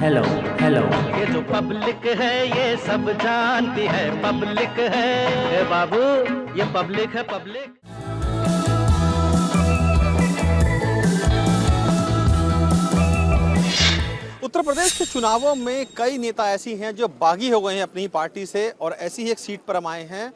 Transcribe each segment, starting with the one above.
Hello hello. ये जो public है ये सब जानती है, पब्लिक है ए बाबू, ये पब्लिक है पब्लिक। उत्तर प्रदेश के चुनावों में कई नेता ऐसी हैं जो बागी हो गए हैं अपनी पार्टी से, और ऐसी ही एक सीट पर हम आए हैं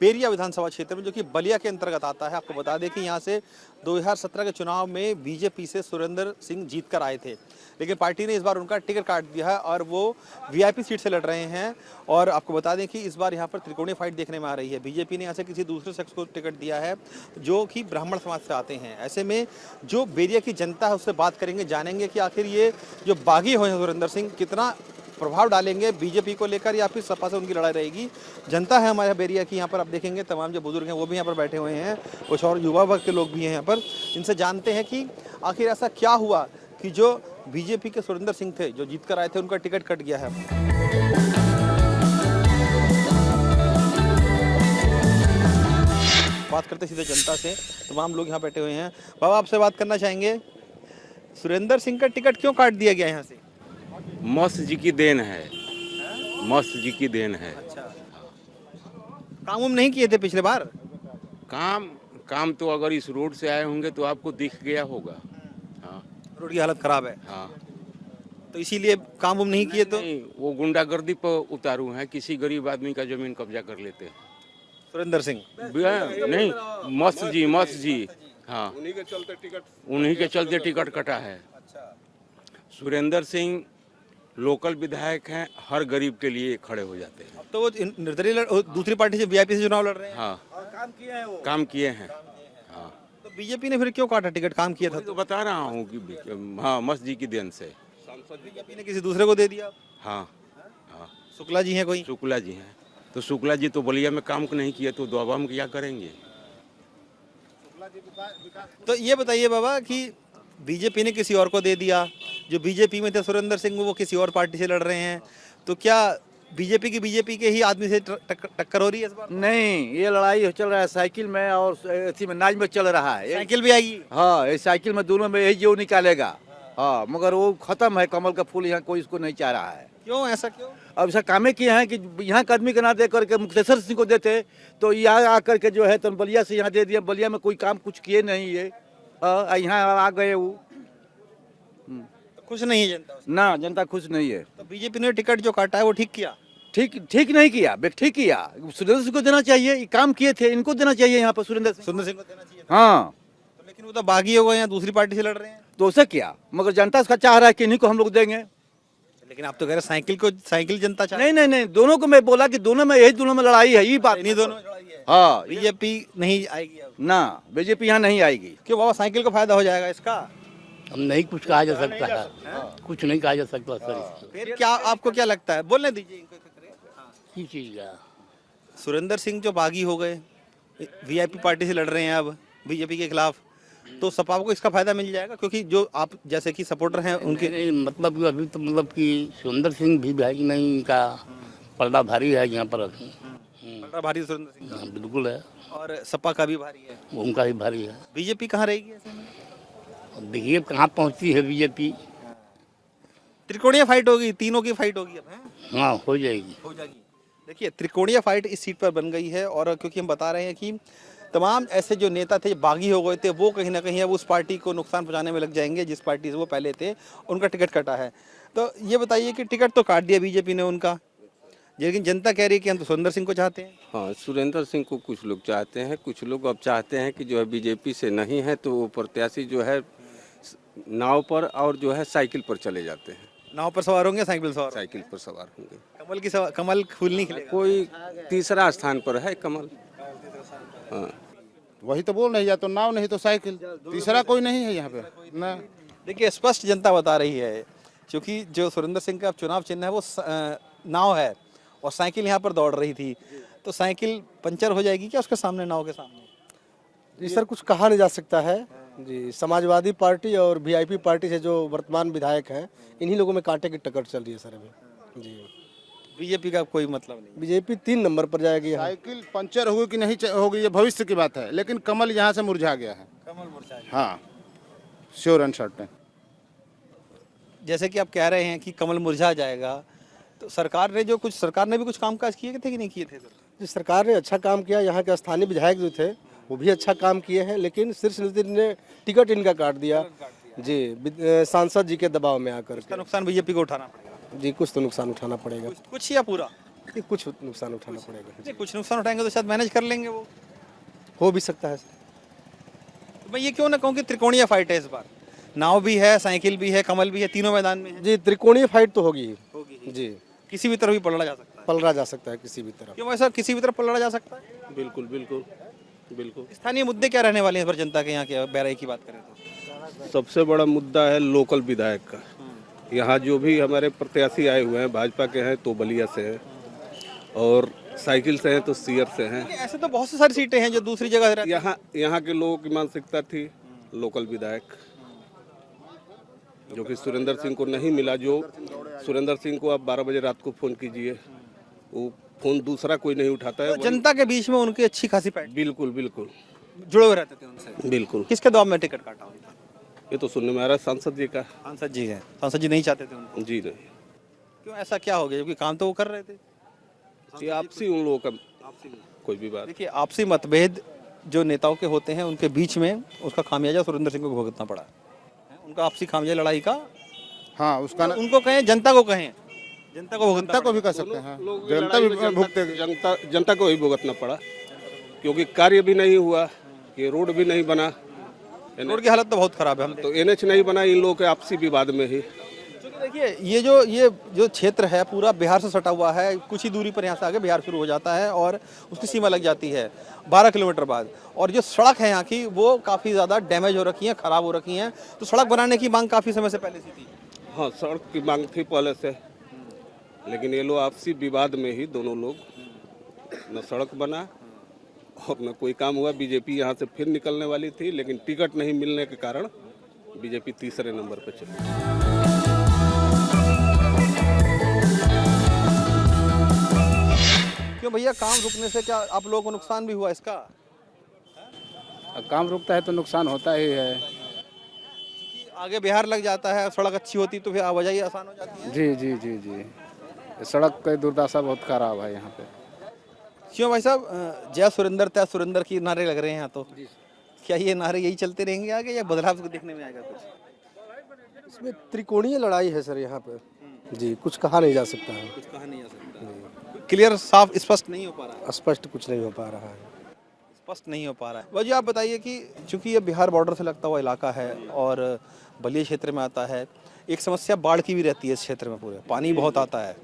बेरिया विधानसभा क्षेत्र में, जो कि बलिया के अंतर्गत आता है। आपको बता दें कि यहाँ से 2017 के चुनाव में बीजेपी से सुरेंद्र सिंह जीत कर आए थे, लेकिन पार्टी ने इस बार उनका टिकट काट दिया है और वो वीआईपी सीट से लड़ रहे हैं। और आपको बता दें कि इस बार यहाँ पर त्रिकोणीय फाइट देखने में आ रही है। बीजेपी ने यहाँ से किसी दूसरे शख्स को टिकट दिया है जो कि ब्राह्मण समाज से आते हैं। ऐसे में जो बेरिया की जनता है उससे बात करेंगे, जानेंगे कि आखिर ये जो बागी हुए हैं सुरेंद्र सिंह कितना प्रभाव डालेंगे बीजेपी को लेकर, या फिर सपा से उनकी लड़ाई रहेगी। जनता है हमारे बेरिया की, यहाँ पर आप देखेंगे तमाम जो बुजुर्ग हैं वो भी यहाँ पर बैठे हुए हैं, कुछ और युवा वर्ग के लोग भी हैं यहाँ पर। इनसे जानते हैं कि आखिर ऐसा क्या हुआ कि जो बीजेपी के सुरेंद्र सिंह थे जो जीत कर आए थे उनका टिकट कट गया है। बात करते सीधे जनता से, तमाम लोग यहाँ बैठे हुए हैं। बाबा आपसे बात करना चाहेंगे, सुरेंद्र सिंह का टिकट क्यों काट दिया गया यहाँ से? मस्त जी की देन है, मस्त जी की देन है। अच्छा, काम उम नहीं किए थे पिछले बार? काम तो अगर इस रोड से आए होंगे तो आपको दिख गया होगा। हाँ रोड की हालत खराब है, हाँ, तो इसीलिए काम उम नहीं किए। तो नहीं, वो गुंडागर्दी पर उतारू हैं, किसी गरीब आदमी का जमीन कब्जा कर लेते हैं। सुरेंद्र सिंह नहीं, मस्त जी, हाँ, उन्हीं के चलते टिकट कटा है। सुरेंद्र सिंह लोकल विधायक हैं, हर गरीब के लिए खड़े हो जाते हैं। अब तो वो निर्दलीय दूसरी पार्टी से वीआईपी से चुनाव लड़ रहे हैं। हाँ, और काम किए हैं। हाँ, तो बीजेपी ने फिर क्यों काटा टिकट? काम किया था तो बता रहा हूँ कि हाँ, मस्त जी की देन से। बीजेपी ने किसी दूसरे को दे दिया। हाँ हाँ, शुक्ला जी हैं कोई? शुक्ला जी हैं, तो शुक्ला जी तो बलिया में काम नहीं किए तो दोबारा में क्या करेंगे? तो ये बताइए बाबा कि बीजेपी ने किसी और को दे दिया, जो बीजेपी में थे सुरेंद्र सिंह वो किसी और पार्टी से लड़ रहे हैं, तो क्या बीजेपी के ही आदमी से टक्कर हो रही है इस बार? नहीं, ये लड़ाई चल रहा है साइकिल में और इसी में नाच में चल रहा है। साइकिल भी आएगी? हाँ, ये साइकिल में दोनों में यही जो निकालेगा। हाँ, मगर वो खत्म है, कमल का फूल यहाँ कोई इसको नहीं चाह रहा है। क्यों ऐसा क्यों? अब ऐसा कामें किए हैं कि यहाँ का आदमी के ना दे करके मुक्तेश्वर सिंह को देते तो यहाँ आकर के जो है तो बलिया से यहाँ दे दिया। बलिया में कोई काम कुछ किए नहीं ये, यहाँ आ गए वो। खुश नहीं है जनता उससे? ना, जनता खुश नहीं है। तो बीजेपी ने टिकट जो काटा है वो ठीक किया? ठीक नहीं किया, ठीक किया। सुरेंद्र सिंह को देना चाहिए, ये काम किए थे, इनको देना चाहिए यहाँ पर सुरेंद्र सिंह। को देना चाहिए था। हाँ, तो लेकिन वो तो बागी हो गए हैं, दूसरी पार्टी से लड़ रहे हैं। तो उसे क्या, मगर जनता इसका चाह रहा है कि इन्हीं को हम लोग देंगे। लेकिन आप तो कह रहे हैं साइकिल जनता चाहे। नहीं, दोनों को मैं बोला कि दोनों में लड़ाई है, ये बात नहीं, दोनों लड़ाई है। हाँ, बीजेपी नहीं आएगी अब? ना, बीजेपी यहाँ नहीं आएगी। क्यों बाबा, साइकिल को फायदा हो जाएगा इसका? हम नहीं कुछ कहा जा सकता है, कुछ नहीं कहा जा सकता सर। फिर क्या आपको क्या लगता है, बोलने दीजिए इनको। किस चीज़ का? सुरेंद्र सिंह जो बागी हो गए, वीआईपी पार्टी से लड़ रहे हैं अब बीजेपी के खिलाफ, तो सपा को इसका फायदा मिल जाएगा? क्योंकि जो आप जैसे कि सपोर्टर हैं उनके नहीं, मतलब कि अभी तो मतलब कि सुरेंद्र सिंह भी है कि नहीं, इनका पलड़ा भारी है यहाँ पर। पलड़ा भारी सुरेंद्र सिंह हाँ, बिल्कुल है, और सपा का भी भारी है, उनका भी भारी है। बीजेपी कहाँ रहेगी ऐसे में? अब देखिए कहाँ पहुँचती है बीजेपी। त्रिकोणीय फाइट होगी, तीनों की फाइट होगी अब, है? हाँ, हो जाएगी। देखिए त्रिकोणीय फाइट इस सीट पर बन गई है, और क्योंकि हम बता रहे हैं कि तमाम ऐसे जो नेता थे बागी हो गए थे, वो कहीं ना कहीं अब उस पार्टी को नुकसान पहुंचाने में लग जाएंगे जिस पार्टी से वो पहले थे, उनका टिकट कटा है। तो ये बताइए कि टिकट तो काट दिया बीजेपी ने उनका, लेकिन जनता कह रही है कि हम तो सुरेंद्र सिंह को चाहते हैं। हाँ, सुरेंद्र सिंह को कुछ लोग चाहते हैं, कुछ लोग अब चाहते हैं कि जो है बीजेपी से नहीं है तो वो प्रत्याशी जो है नाव पर और जो है साइकिल पर चले जाते हैं। नाव पर सवार होंगे, साइकिल पर सवार होंगे। कमल फूल नहीं खिलेगा? कोई तीसरा स्थान पर है कमल। हाँ, वही तो बोल रहे हैं, या तो नाव नहीं तो साइकिल, तीसरा कोई नहीं है यहाँ पे ना। देखिए स्पष्ट जनता बता रही है, क्योंकि जो सुरेंद्र सिंह का चुनाव चिन्ह है वो नाव है और साइकिल यहाँ पर दौड़ रही थी, तो साइकिल पंचर हो जाएगी क्या उसके सामने, नाव के सामने? जी सर, कुछ कहा नहीं जा सकता है जी। समाजवादी पार्टी और वीआईपी पार्टी से जो वर्तमान विधायक हैं, इन्हीं लोगों में कांटे की टक्कर चल रही है सर अभी जी। बीजेपी का कोई मतलब नहीं? बीजेपी 3 नंबर पर जाएगी। साइकिल पंचर होगी कि नहीं होगी ये भविष्य की बात है, लेकिन कमल यहाँ से मुरझा गया है। कमल मुरझा गया। हाँ, श्योर एंड सर्टेन। जैसे कि आप कह रहे हैं कि कमल मुरझा जाएगा, तो सरकार ने भी कुछ कामकाज किए थे कि नहीं किए थे सर? जी सरकार ने अच्छा काम किया, यहाँ के स्थानीय विधायक जो थे वो भी अच्छा काम किए हैं, लेकिन शीर्ष नेतृत्व ने टिकट इनका काट दिया जी, सांसद जी के दबाव में आकर इसका के। नुकसान बीजेपी को उठाना पड़ेगा। जी कुछ तो नुकसान उठाना पड़ेगा, कुछ या पूरा? जी कुछ नुकसान उठाना पड़ेगा, नहीं, कुछ नुकसान उठाएंगे तो शायद मैनेज कर लेंगे वो। हो भी सकता है। तो मैं ये क्यों ना कहूँ कि त्रिकोणीय फाइट है इस बार, नाव भी है, साइकिल भी है, कमल भी है, तीनों मैदान में है। जी त्रिकोणीय फाइट तो होगी ही। जी किसी भी तरफ भी पलड़ा जा सकता है। पलड़ा जा सकता है किसी भी तरफ। क्यों ऐसा किसी भी तरफ पलड़ा जा सकता है? बिल्कुल बिल्कुल बिल्कुल। स्थानीय मुद्दे क्या रहने वाले हैं इस बार जनता के यहाँ के बैराई की बात करें तो? सबसे बड़ा मुद्दा है लोकल विधायक का। यहाँ जो भी हमारे प्रत्याशी आए हुए हैं भाजपा के हैं तो बलिया से हैं, और साइकिल से हैं तो सीयर से हैं। ऐसे तो बहुत सी सारी सीटें हैं जो दूसरी जगह रहती हैं। यहाँ के लोगों की मानसिकता थी लोकल विधायक, जो कि सुरेंद्र सिंह को नहीं मिला। जो सुरेंद्र सिंह को आप 12 बजे रात को फ़ोन कीजिए, वो फ़ोन दूसरा कोई नहीं उठाता है। तो जनता के बीच में उनकी अच्छी खासी पैठ, बिल्कुल बिल्कुल जुड़े हुए रहते थे उनसे। बिल्कुल। किसके दबाव में टिकट काटा उनका? ये तो सुनने में आ रहा है सांसद जी का। सांसद जी हैं, सांसद जी नहीं चाहते थे उनको? जी नहीं, क्यों ऐसा क्या हो गया, जबकि काम तो वो कर रहे थे? ये आपसी उन लोगों का कोई भी बात। देखिए आपसी मतभेद जो नेताओं के होते हैं उनके बीच में उसका खामियाजा सुरेंद्र सिंह को भुगतना पड़ा है। उनका आपसी खामियाजा लड़ाई का, हाँ उसका उनको कहें, जनता को कहें, जनता को भुगतना जनता को भी कर सकते हैं। लोग जनता भी भुगते। जनता को ही भुगतना पड़ा, क्योंकि कार्य भी नहीं हुआ, ये रोड भी नहीं बना, रोड की हालत तो बहुत खराब है। हम तो NH नहीं बना इन लोगों के आपसी विवाद में ही। क्योंकि देखिए ये जो क्षेत्र है पूरा बिहार से सटा हुआ है, कुछ ही दूरी पर यहाँ से आगे बिहार शुरू हो जाता है और उसकी सीमा लग जाती है 12 किलोमीटर बाद। और जो सड़क है यहाँ की वो काफ़ी ज़्यादा डैमेज हो रखी है, ख़राब हो रखी हैं, तो सड़क बनाने की मांग काफ़ी समय से पहले से थी। हाँ सड़क की मांग थी पहले से, लेकिन ये लोग आपसी विवाद में ही दोनों लोग, न सड़क बना और न कोई काम हुआ। बीजेपी यहाँ से फिर निकलने वाली थी, लेकिन टिकट नहीं मिलने के कारण बीजेपी तीसरे नंबर पर चली। क्यों भैया, काम रुकने से क्या आप लोगों को नुकसान भी हुआ इसका? काम रुकता है तो नुकसान होता ही है। आगे बिहार लग जाता है, सड़क अच्छी होती तो फिर आवाजाही आसान हो जाती है। जी जी जी जी, सड़क की दुर्दशा बहुत खराब है यहाँ पे। क्यों भाई साहब, जय सुरेंद्र तय सुरेंद्र की नारे लग रहे हैं यहाँ, तो क्या ये नारे यही चलते रहेंगे आगे या बदलाव देखने में आएगा कुछ? इसमें त्रिकोणीय लड़ाई है सर यहाँ पे। जी कुछ कहा नहीं जा सकता है, कुछ कहा नहीं जा सकता, क्लियर साफ स्पष्ट नहीं हो पा रहा है। स्पष्ट कुछ नहीं हो पा रहा है, स्पष्ट नहीं हो पा रहा है। वजह आप बताइए कि चूंकि ये बिहार बॉर्डर से लगता हुआ इलाका है और बलिया क्षेत्र में आता है, एक समस्या बाढ़ की भी रहती है इस क्षेत्र में, पूरे पानी बहुत आता है,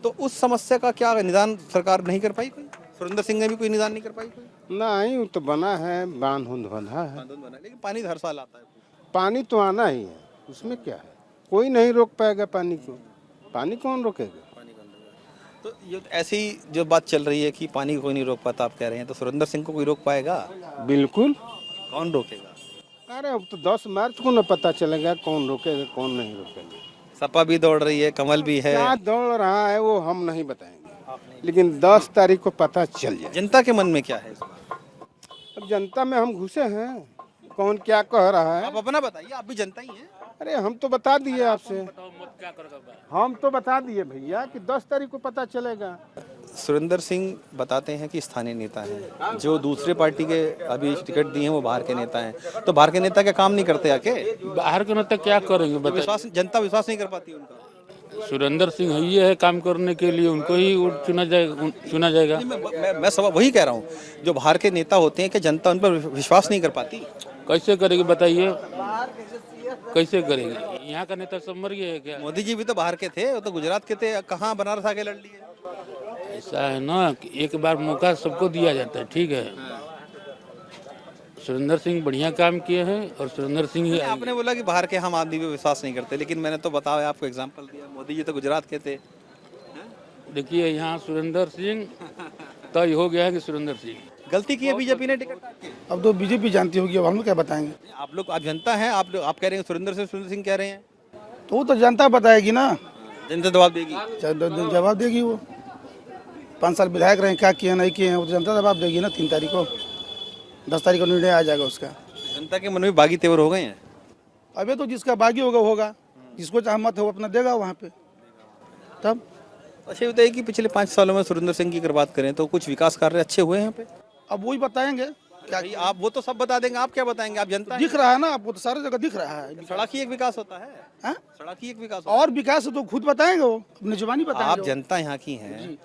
तो उस समस्या का क्या निदान सरकार नहीं कर पाई? कोई सुरेंद्र सिंह ने भी कोई निदान नहीं कर पाई? कोई नहीं, वो तो बना है, बांध बना है, लेकिन पानी हर साल आता है। पानी तो आना ही है, उसमें क्या है, कोई नहीं रोक पाएगा पानी को। पानी कौन रोकेगा? तो ये ऐसी जो बात चल रही है कि पानी को कोई नहीं रोक पाता, आप कह रहे हैं, तो सुरेंद्र सिंह को कोई रोक पाएगा? बिल्कुल। कौन रोकेगा? अरे अब तो 10 मार्च को न पता चलेगा कौन रोकेगा कौन नहीं रोकेगा। सपा भी दौड़ रही है, कमल भी है, क्या दौड़ रहा है वो हम नहीं बताएंगे, लेकिन 10 तारीख को पता चल जाए। जनता के मन में क्या है? अब जनता में हम घुसे हैं, कौन क्या कह रहा है। आप अपना बताइए, आप भी जनता ही हैं। अरे हम तो बता दिए आपसे, हम तो बता दिए भैया कि 10 तारीख को पता चलेगा। सुरेंद्र सिंह बताते हैं कि स्थानीय नेता हैं, जो दूसरे पार्टी के अभी टिकट दिए हैं वो बाहर के नेता हैं, तो बाहर के नेता क्या काम नहीं करते आके? बाहर के नेता क्या करेंगे बता? विश्वास, जनता विश्वास नहीं कर पाती उनका। सुरेंद्र सिंह ही है काम करने के लिए, उनको ही चुना जाएगा। मैं सब वही कह रहा हूँ, जो बाहर के नेता होते हैं कि जनता उन पर विश्वास नहीं कर पाती। कैसे करेगी बताइए, कैसे करेगी? यहाँ का नेता सब मर गया है क्या? मोदी जी भी तो बाहर के थे, वो तो गुजरात के थे, कहाँ बनारस आके लड़ लिए। ऐसा है ना कि एक बार मौका सबको दिया जाता है, ठीक है। सुरेंद्र सिंह बढ़िया काम किए हैं और सुरेंद्र सिंह ही आपने बोला कि बाहर के हम आदमी पे विश्वास नहीं करते, लेकिन मैंने तो बताया, आपको एग्जांपल दिया, मोदी जी तो गुजरात के थे। देखिए यहाँ सुरेंद्र सिंह तय हो गया है कि सुरेंद्र सिंह गलती की है बीजेपी ने टिकट काट के। अब तो बीजेपी जानती होगी, अब हम लोग क्या बताएंगे। आप लोग, आप जनता हैं, आप कह रहे हैं सुरेंद्र सिंह कह रहे हैं, तो वो तो जनता बताएगी ना, जनता जवाब देगी। जवाब देगी वो। 5 साल विधायक रहे, क्या किए नहीं किए हैं, वो तो जनता जवाब देगी ना। 3 तारीख को, 10 तारीख को निर्णय आ जाएगा उसका। जनता के मन में बागी तेवर हो गए हैं। अबे तो जिसका बागी होगा होगा, जिसको चाहे मत हो अपना देगा वहाँ पे। तब अच्छा, ये बताइए कि पिछले 5 सालों में सुरेंद्र सिंह की अगर बात करें तो कुछ विकास कार्य अच्छे हुए हैं यहाँ पे? अब वही बताएंगे क्या भाई आप वो तो सब बता देंगे, आप क्या बताएंगे? आप जनता दिख रहा है ना आपको, तो सारी जगह दिख रहा है। हैं। सड़क ही एक विकास होता है, हाँ? सड़क ही एक विकास होता और विकास तो खुद बताएंगे, वो अपनी जुबानी है। बताएंगे। आप जनता यहाँ की हैं,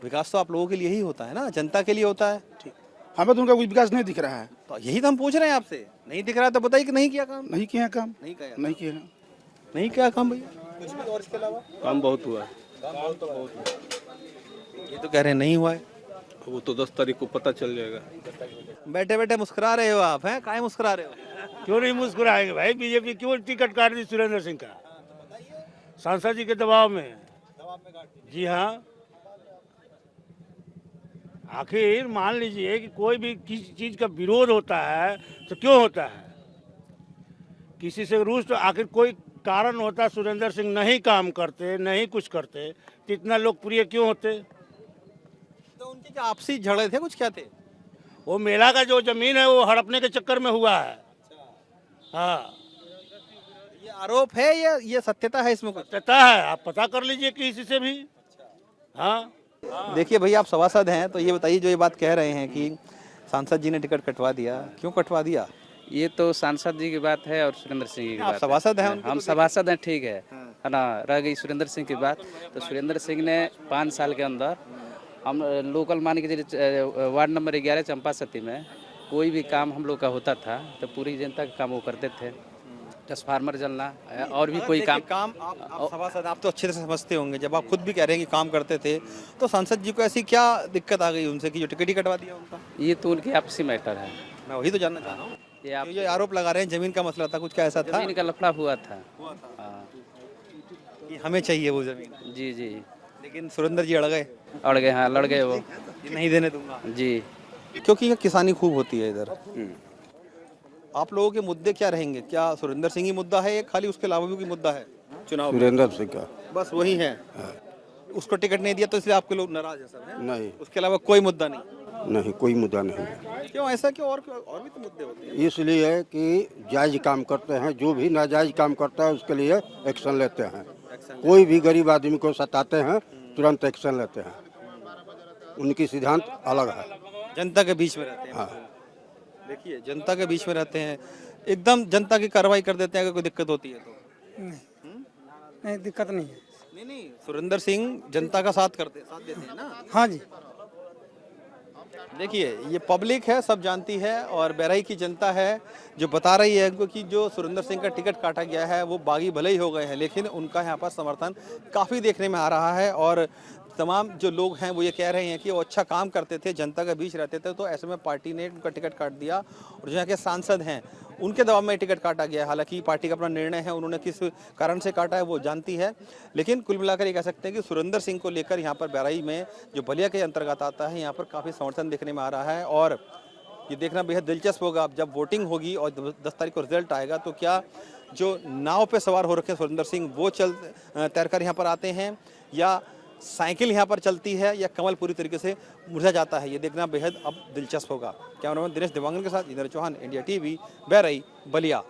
विकास तो आप लोगों के लिए ही होता है ना, जनता के लिए होता है। हमें तो उनका कोई विकास नहीं दिख रहा है। तो यही तो हम पूछ रहे हैं आपसे, नहीं दिख रहा है तो बताइए कि नहीं किया काम। नहीं किया है काम, नहीं किया, नहीं किया है। नहीं किया काम भैया, कुछ भी और इसके अलावा काम बहुत हुआ है। ये तो कह रहे हैं नहीं हुआ है। वो तो 10 तारीख को पता चल जाएगा। बैठे बैठे मुस्कुरा रहे हो आप, हैं? काहे मुस्कुरा रहे हो? क्यों नहीं मुस्कुराएंगे भाई? बीजेपी क्यों टिकट काट दी सुरेंद्र सिंह का? सांसद जी के दबाव में। जी हाँ, आखिर मान लीजिए कि कोई भी किसी चीज का विरोध होता है तो क्यों होता है? किसी से रूस तो आखिर कोई कारण होता। सुरेंद्र सिंह नहीं काम करते, नहीं कुछ करते तो इतना लोकप्रिय क्यों होते? तो उनके क्या आपसी झगड़े थे, कुछ क्या थे? वो मेला का जो जमीन है वो हड़पने के चक्कर में हुआ है। हाँ, ये आरोप है या ये सत्यता है इसमें कुछ? पता है, आप पता कर लीजिए किसी से भी। हाँ, देखिए भैया, आप सभासद हैं तो ये बताइए, जो ये बात कह रहे हैं कि सांसद जी ने टिकट कटवा दिया, क्यों कटवा दिया? ये तो सांसद जी की बात है और सुरेंद्र सिंह की आप बात सभासद हैं है। उनके हम तो सभासद हैं, ठीक है ना। रह गई सुरेंद्र सिंह की बात, तो सुरेंद्र सिंह ने 5 साल के अंदर हम लोकल मान के चलिए वार्ड नंबर 11 चंपा सती में कोई भी काम हम लोग का होता था तो पूरी जनता का काम वो करते थे। ट्रांसफार्मर जलना और भी कोई काम। आप सभासद, आप तो अच्छे से समझते होंगे, जब आप खुद भी कह रहे हैं कि काम करते थे तो सांसद जी को ऐसी क्या दिक्कत आ गई उनसे कि जो टिकट ही कटवा दिया उनका? ये तो उनकी आपसी मैटर है। मैं वही तो जानना चाह रहा हूँ। ये आप ये आरोप लगा रहे हैं जमीन का मसला था, कुछ क्या ऐसा था जमीन का लफड़ा हुआ था। हाँ, कि हमें चाहिए वो जमीन, जी जी, लेकिन सुरेंद्र जी अड़ गए, अड़ गए। हाँ, लड़ गए वो। ये नहीं देने दूंगा, जी, क्योंकि ये किसानी खूब होती है इधर। आप लोगों के मुद्दे क्या रहेंगे? क्या सुरेंद्र सिंह ही मुद्दा है या खाली उसके अलावा भी कोई मुद्दा है चुनाव में? सुरेंद्र सिंह का बस वही है। उसको टिकट नहीं दिया तो इसलिए आपके लोग नाराज है सब, हैं? नहीं, उसके अलावा कोई मुद्दा नहीं? नहीं कोई मुद्दा नहीं। क्यों ऐसा, क्यों? और भी तो मुद्दे होते हैं। इसलिए कि जायज काम करते हैं, जो भी नाजायज काम करता है उसके लिए एक्शन लेते हैं। कोई भी गरीब आदमी को सताते हैं तुरंत एक्शन लेते हैं। उनकी सिद्धांत अलग है। जनता के बीच में रहते हैं। हाँ, देखिए, जनता के बीच में रहते हैं, एकदम जनता की कार्रवाई कर देते हैं अगर कोई दिक्कत होती है तो। नहीं, दिक्कत नहीं है। नहीं, सुरेंद्र सिंह जनता का साथ देते हैं ना। हाँ जी, देखिए, ये पब्लिक है, सब जानती है, और बहराई की जनता है जो बता रही है इनको कि जो सुरेंद्र सिंह का टिकट काटा गया है वो बागी भले ही हो गए हैं, लेकिन उनका यहाँ पर समर्थन काफ़ी देखने में आ रहा है। और तमाम जो लोग हैं वो ये कह रहे हैं कि वो अच्छा काम करते थे, जनता के बीच रहते थे, तो ऐसे में पार्टी ने उनका टिकट काट दिया। और जो यहाँ के सांसद हैं उनके दबाव में टिकट काटा गया है। हालांकि पार्टी का अपना निर्णय है, उन्होंने किस कारण से काटा है वो जानती है, लेकिन कुल मिलाकर ये कह सकते हैं कि सुरेंद्र सिंह को लेकर यहाँ पर बहराई में, जो बलिया के अंतर्गत आता है, यहाँ पर काफ़ी समर्थन देखने में आ रहा है। और ये देखना बेहद दिलचस्प होगा अब जब वोटिंग होगी और 10 तारीख को रिजल्ट आएगा तो क्या जो नाव पे सवार हो रखे सुरेंद्र सिंह वो तैरकर यहाँ पर आते हैं, या साइकिल यहाँ पर चलती है, या कमल पूरी तरीके से मुरझा जाता है। ये देखना बेहद अब दिलचस्प होगा। कैमरामैन दिनेश दिवांगन के साथ इंद्र चौहान, इंडिया टीवी, बहराई, बलिया।